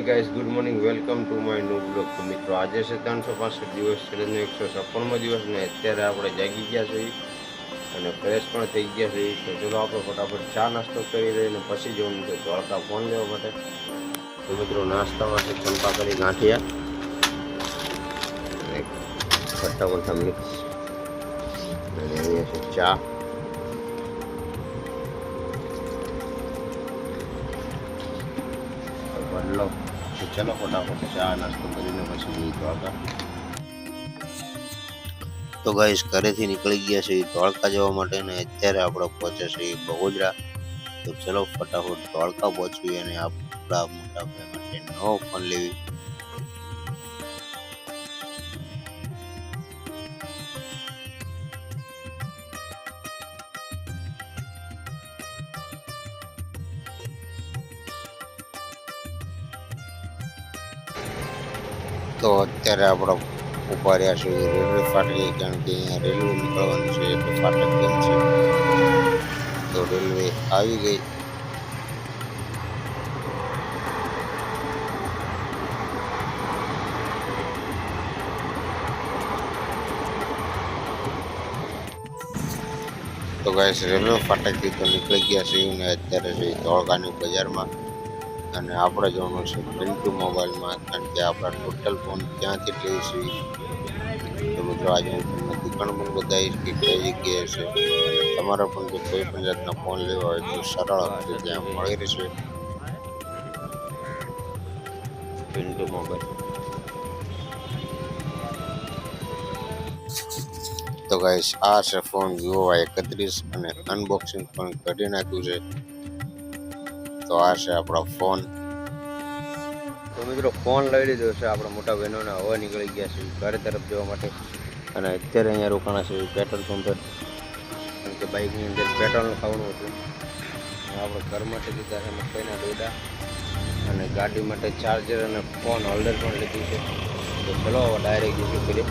Guys, good morning, welcome to my new blog. તો મિત્રો, આજે છે 365 દિવસ સિરીઝનો 156મો દિવસ ને અત્યારે આપણે જાગી ગયા છીએ અને ફ્રેશ પણ થઈ ગયા છીએ. તો ચલો આપણે ફટાફટ ચા નાસ્તો કરી રહીને પછી જવાનું છે ધોળકા ફોન લેવા માટે. તો મિત્રો, નાસ્તામાં છે ચંપાકલી ગાંઠિયા અને ખટ્ટા મિક્સ અને અહીંયા છે ચા. ચલો ફટાફટ ચા નાસ્તો કરીને પછી ધોળકા. તો ગાઈસ, ઘરેથી નીકળી ગયા છે ધોળકા જવા માટે અને અત્યારે આપણે પહોંચે છે બગોદરા. તો ચલો ફટાફટ ધોળકા પહોંચવી અને આપણા મોટા ભાઈ માટે નવો ફોન લેવી. તો અત્યારે આપણે ઉભા રહ્યા છે રેલવે ફાટકે, કારણ કે અહીંયા રેલવે નીકળવાનું છે એટલે ફાટક બંધ છે. તો રેલવે આવી ગઈ. તો ગાઈસ, રેલવે ફાટકથી તો નીકળી ગયા છે અને અત્યારે છે ધોળકાની બજારમાં અને આપણે જવાનું છે પિન્ટુ મોબાઈલમાં, કારણ કે આપણા ટોટલ ફોન ત્યાંથી લઈએ છીએ. તો મિત્રો, આજે હું તમને દુકાન પણ બતાવીશ કે કઈ જગ્યાએ છે અને તમારે પણ જો કોઈ પણ જાતના ફોન લેવા હોય તો સરળ રીતે ત્યાં મળી રહેશે. પિન્ટુ મોબાઈલ. તો ગાઈસ, આ છે ફોન Vivo Y31 અને અનબોક્સિંગ પણ કરી નાખ્યું છે. તો આ છે આપણો ફોન. તો મિત્રો, ફોન લઈ લીધો છે આપણા મોટા બહેનોને. હવે નીકળી ગયા છે ઘર તરફ જવા માટે અને અત્યારે અહીંયા રોકાણા છે પેટ્રોલ પંપે, કારણ કે બાઇકની અંદર પેટ્રોલ ખાવાનું હતું. આપણે ઘર માટે લીધા છે મકાઈના ડોડા અને ગાડી માટે ચાર્જર અને ફોન હોલ્ડર પણ લીધું છે. તો ચલો હવે ડાયરેક્ટ યુઝ કરીએ.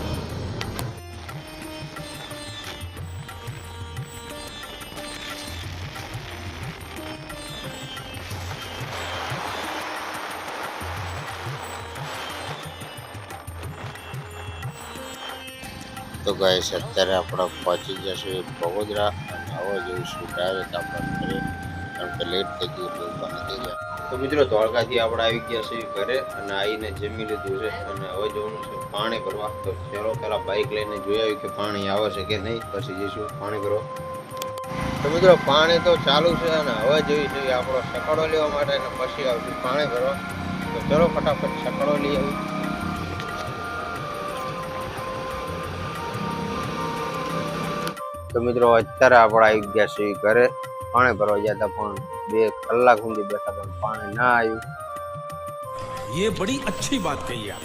તો ગાઈસ, અત્યારે આપણે પહોંચી જશે બગોદરા અને હવે જઈશું ડાયરેક્ટ આપણા ઘરે, કારણ કે લેટ થઈ ગયું એટલે ઊભા નથી ગયા. તો મિત્રો, ધોળકાથી આપણે આવી ગયા છીએ ઘરે અને આવીને જમી લીધું છે અને હવે જવાનું છે પાણી ભરવા. તો ચાલો પહેલાં બાઇક લઈને જોઈ આવ્યું કે પાણી આવે છે કે નહીં, પછી જઈશું પાણી ભરવા. તો મિત્રો, પાણી તો ચાલુ છે અને હવે જઈશું આપણો સકડો લેવા માટે અને પછી આવશું પાણી ભરવા. તો ચલો ફટાફટ સકડો લઈ આવી. તો મિત્રો, અત્યારે આપણે આવી ગયા છીએ ઘરે. પાણી ભરવા ગયા હતા પણ 2 કલાક સુધી બેઠા પણ પાણી ના આવ્યું. ये बड़ी अच्छी बात कही आप.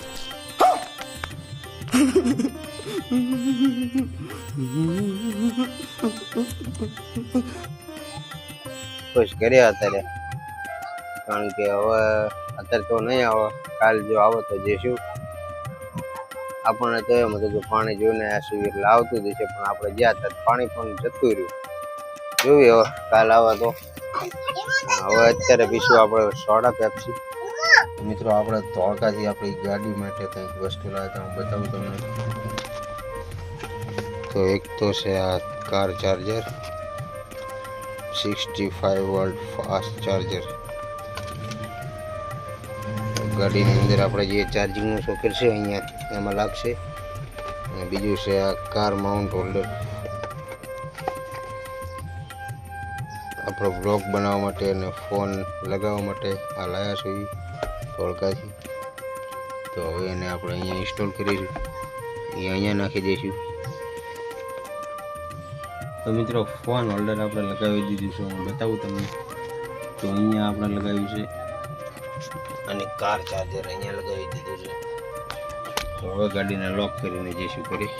બસ ઘરે અત્યારે, કારણ કે હવે અત્યારે તો નહીં આવે, કાલ જો આવે તો જઈશું. આપણને તો એમ હતું કે પાણી જોઈને આવીશું એટલે આવતું જ છે, પણ આપણે ગયા હતા પાણી પણ જતું રહ્યું. જોઈએ હવે કાલ આવે તો. હવે અત્યારે પીશું આપણે સોડા પેપ્સી. મિત્રો, આપણે ધોળકાથી આપણી ગાડી માટે કંઈક વસ્તુ લાવ્યા હતા, હું બતાવું તમને. તો એક તો છે આ car charger, 65 volt fast charger. ગાડીની અંદર આપણે જે ચાર્જિંગનું સોકેટ છે અહીંયા એમાં લાગશે. અને બીજું છે આ કાર માઉન્ટ હોલ્ડર, આપણો બ્લોગ બનાવવા માટે અને ફોન લગાવવા માટે આ લાવ્યા છે ધોળકાથી. તો હવે એને આપણે અહીંયા ઇન્સ્ટોલ કરીશું, અહીંયા નાખી દઈશું. તો મિત્રો, ફોન હોલ્ડર આપણે લગાવી દીધું છે, હું બતાવું તમને. તો અહીંયા આપણે લગાવ્યું છે અને કાર ચાર્જર અહીંયા લગાવી દીધું છે. તો હવે ગાડીને લોક કરીને જઈશું કરી.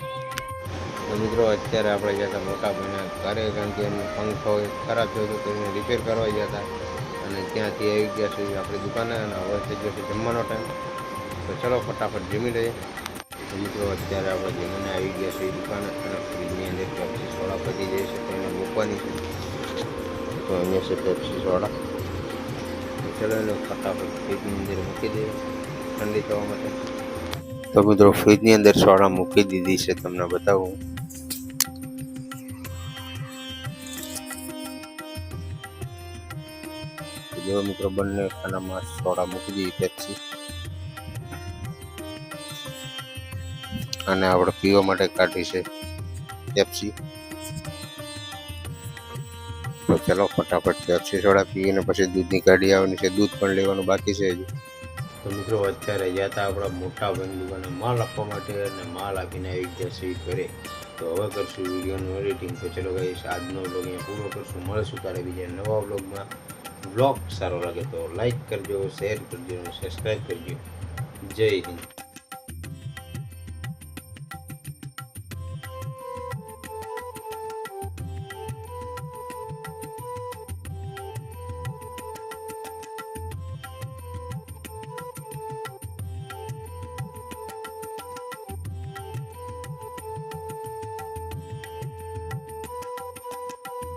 તો મિત્રો, અત્યારે આપણે ગયા હતા મોટા ભાઈના ઘરે, કારણ કે એનો પંખો ખરાબ થયો હતો તો એને રિપેર કરવા ગયા હતા અને ત્યાંથી આવી ગયા છે આપણી દુકાને અને હવે થઈ ગયો છે જમવાનો ટાઈમ. તો ચલો ફટાફટ જમી લઈએ. તો મિત્રો, અત્યારે આપણે જમીને આવી ગયા છે દુકાને અને ફ્રીજની અંદર પેપ્સી સોડા પતી જાય છે તો એને મૂકવાની છે. તો અહીંયા છે પેપ્સી સોડા. ચલો એને ફટાફટ ફ્રીજની અંદર મૂકી દઈએ ઠંડી થવા માટે. તો મિત્રો ફ્રીજની અંદર સોડા મૂકી દીધી છે, તમને બતાવું. જો મિત્રો બંને ખાનામાં સોડા મૂકી દીધી પેપ્સી, અને આપણે પીવા માટે કાઢી છે પેપ્સી. તો ચલો ફટાફટ પેપ્સી સોડા પીને પછી દૂધની ગાડી આવવાની છે, દૂધ પણ લેવાનું બાકી છે હજુ. તો મિત્રો અત્યારે ગયા હતા આપણા મોટા ભાઈની દુકાને માલ આપવા માટે, અને માલ આપીને આવી ગયા છે ઘરે. તો હવે કરશું વિડીયોનું એડિટિંગ. તો ચલો ગાઈસ, આજનો બ્લોગ અહીંયા પૂરો કરશું. મળશું તારે બીજા નવા બ્લોગમાં. બ્લોગ સારો લાગે તો લાઈક કરજો, શેર કરજો અને સબસ્ક્રાઈબ કરજો. જય હિન્દ.